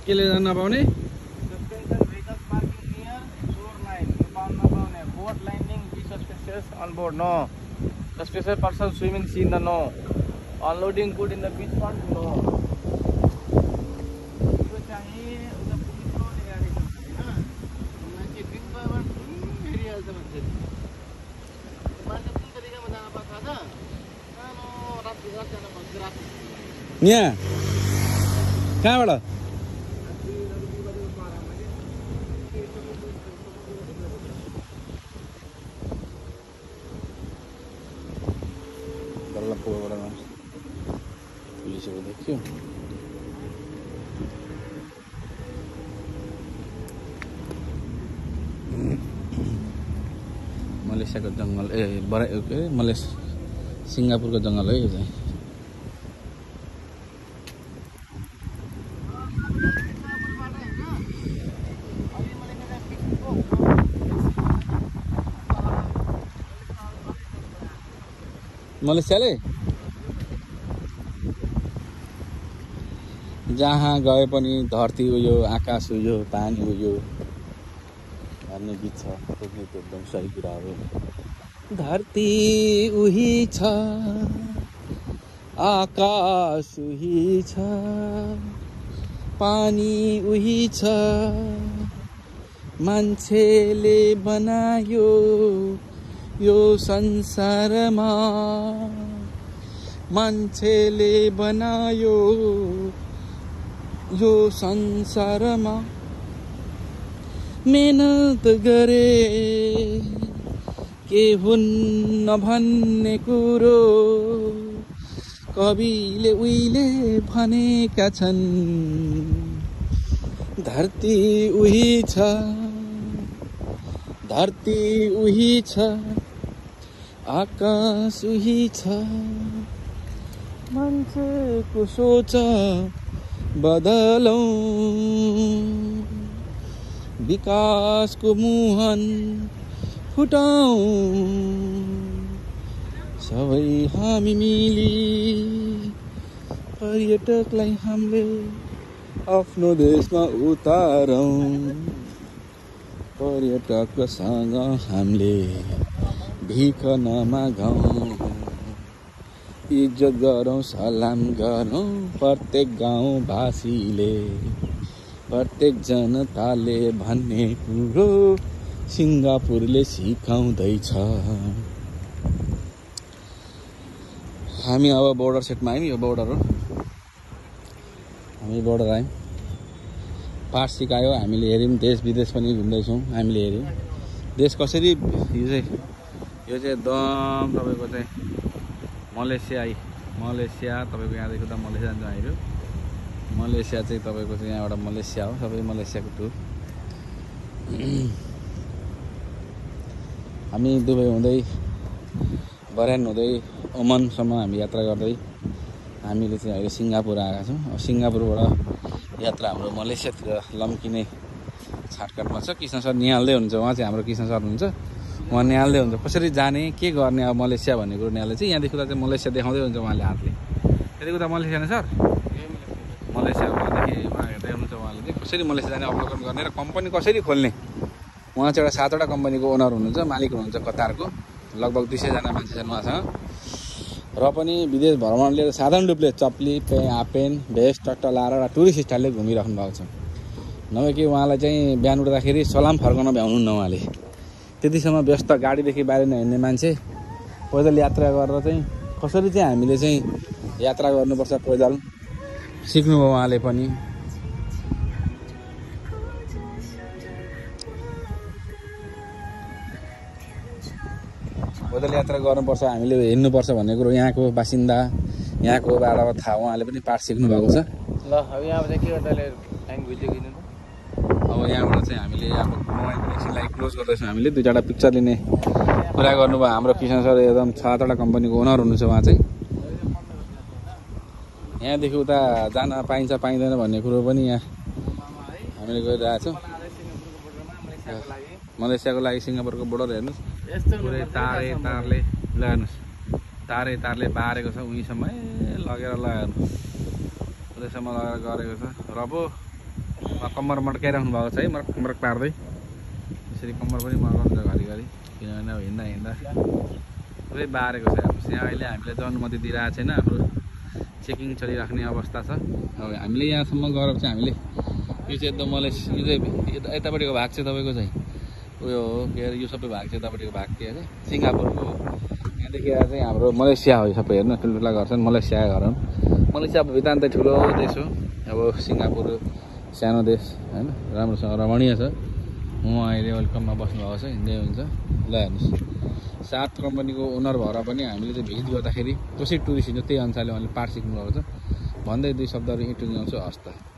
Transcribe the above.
के ले जान नपाउने on board, no. The special person swimming scene, no. Unloading good in the beach front, no. यहाँ कहाँबाट पुलिसहरू देख्यो मलेसियाको जङ्गल सिङ्गापुरको जङ्गल है यो चाहिँ मलेसियाले जहाँ गए पनि धरती उयो आकाश उयो पानी उयो भन्ने गीत छ त्यो गीत एकदम सही कुरा हो धरती उही छ आकाश उही छ पानी उही छ मान्छेले बनायो यो संसारमा मान्छेले बनायो यो संसारमा मेहनत गरे के हुन्न भन्ने कुरो कविले उहिले भनेका छन् धरती उही छ धरती उही छ आकाश उही छ मान्छेको सोच बदलौं विकासको मुहान फुटाउँ सबै हामी मिली पर्यटकलाई हामीले आफ्नो देशमा उतारौं पर्यटकसँग हामीले भिख नमागौं इज्जत गरौं सलाम गरौं प्रत्येक गाउँवासीले प्रत्येक जनताले भन्ने कुरो सिङ्गापुरले सिकाउँदैछ हामी अब बोर्डर सेटमा आयौँ यो बोर्डर हो हामी बोर्डर आयौँ पाठ सिकायो हामीले हेऱ्यौँ देश विदेश पनि घुम्दैछौँ हामीले हेऱ्यौँ देश कसरी यो चाहिँ एकदम तपाईँको चाहिँ मलेसिया तपाईँको यहाँदेखि त मलेसिया जान्छ हामीहरू मलेसिया चाहिँ तपाईँको चाहिँ यहाँबाट मलेसिया हो सबै मलेसियाको टुर हामी दुबई हुँदै बह्रेन हुँदै ओमनसम्म हामी यात्रा गर्दै हामीले चाहिँ अहिले सिङ्गापुर आएका छौँ सिङ्गापुरबाट यात्रा हाम्रो मलेसियातिर लम्किने छाटकाटमा छ कृष्ण सर निहाल्दै हुनुहुन्छ उहाँ चाहिँ हाम्रो कृष्ण सर हुनुहुन्छ उहाँ निहाल्दै हुन्छ कसरी जाने के गर्ने अब मलेसिया भन्ने कुरो निहाल्दै चाहिँ यहाँ देख्दा चाहिँ मलेसिया देखाउँदै हुन्छ उहाँले हातले यति उता मलेसिया नै सर मलेसिया उहाँदेखि उहाँ हेर्दै हुनुहुन्छ उहाँले चाहिँ कसरी मलेसिया जाने अवलोकन गर्ने र कम्पनी कसरी खोल्ने उहाँ चाहिँ एउटा 7वटा कम्पनीको ओनर हुनुहुन्छ मालिक हुनुहुन्छ कतारको लगभग 200जना मान्छे छन् उहाँसँग र पनि विदेश भ्रमण लिएर साधारण रूपले चप्ली हाफपेन्ट भेस्ट टट्ट लाएर एउटा टुरिस्ट स्टाइलले घुमिराख्नु भएको छ नभए कि उहाँलाई चाहिँ बिहान उठ्दाखेरि सलाम फर्काउन भ्याउनुहुन्न उहाँले त्यतिसम्म व्यस्त गाडीदेखि बाहिर नहिँड्ने मान्छे पैदल यात्रा गरेर चाहिँ कसरी चाहिँ हामीले चाहिँ यात्रा गर्नुपर्छ पैदल सिक्नुभयो उहाँले पनि पैदल यात्रा गर्नुपर्छ हामीले हिँड्नुपर्छ भन्ने कुरो यहाँको बासिन्दा यहाँको बारेमा थाहा उहाँले पनि पाठ सिक्नु भएको छ ल अब यहाँबाट के गर्दा भिडियो किन्नु अब यहाँबाट चाहिँ हामीले अब मोबाइल कनेक्सनलाई क्लोज गर्दैछौँ हामीले 2-4वटा पिक्चर लिने कुरा गर्नुभयो हाम्रो किसान सर एकदम 7वटा कम्पनीको ओनर हुनुहुन्छ उहाँ चाहिँ यहाँदेखि उता जान पाइन्छ पाइँदैन भन्ने कुरो पनि यहाँ हामीले गरिरहेछौँ मलेसियाको लागि सिङ्गापुरको बोर्डर हेर्नुहोस् यस्तो पुरै तारले ल हेर्नुहोस् तारले बारेको छ उहीँसम्म लगेर ल हेर्नुहोस् पुरैसम्म लगेर गरेको छ र पो कम्मर मड्काइराख्नु भएको छ है मर्क पार्दै यसरी कम्मर पनि मर्काउँछ घरिघरि किनभने अब हिँड्दा पुरै बारेको छ हेर्नुहोस् यहाँ अहिले हामीलाई चाहिँ अनुमति दिइरहेको छैन हाम्रो चेकिङ चलिराख्ने अवस्था छ अब हामीले यहाँसम्म गरेर चाहिँ हामीले यो चाहिँ एकदम मलेसिया यो चाहिँ यतापट्टिको भाग चाहिँ तपाईँको चाहिँ उयो हो के अरे यो सबै भाग चाहिँ यतापट्टिको भाग के अरे सिङ्गापुरको हो यहाँदेखि आएर चाहिँ हाम्रो मलेसिया हो यो सबै हेर्नु ठुल्ठुला घर छन् मलेसियाका घर हुन् मलेसिया अब भित्र ठुलो देश हो अब सिङ्गापुर सानो देश होइन राम्रोसँग रमणीय छ उहाँ अहिले वेलकममा बस्नुभएको छ हिँड्दै हुन्छ ल हेर्नुहोस् 7 कम्पनीको ओनर भएर पनि हामीले चाहिँ भिजिट गर्दाखेरि कसरी टुरिस्ट हिँड्छ त्यही अनुसारले उहाँले पाठ सिक्नुभएको छ भन्दै 2 शब्दहरू इन्ट्रोड्युस गर्छु हस् त।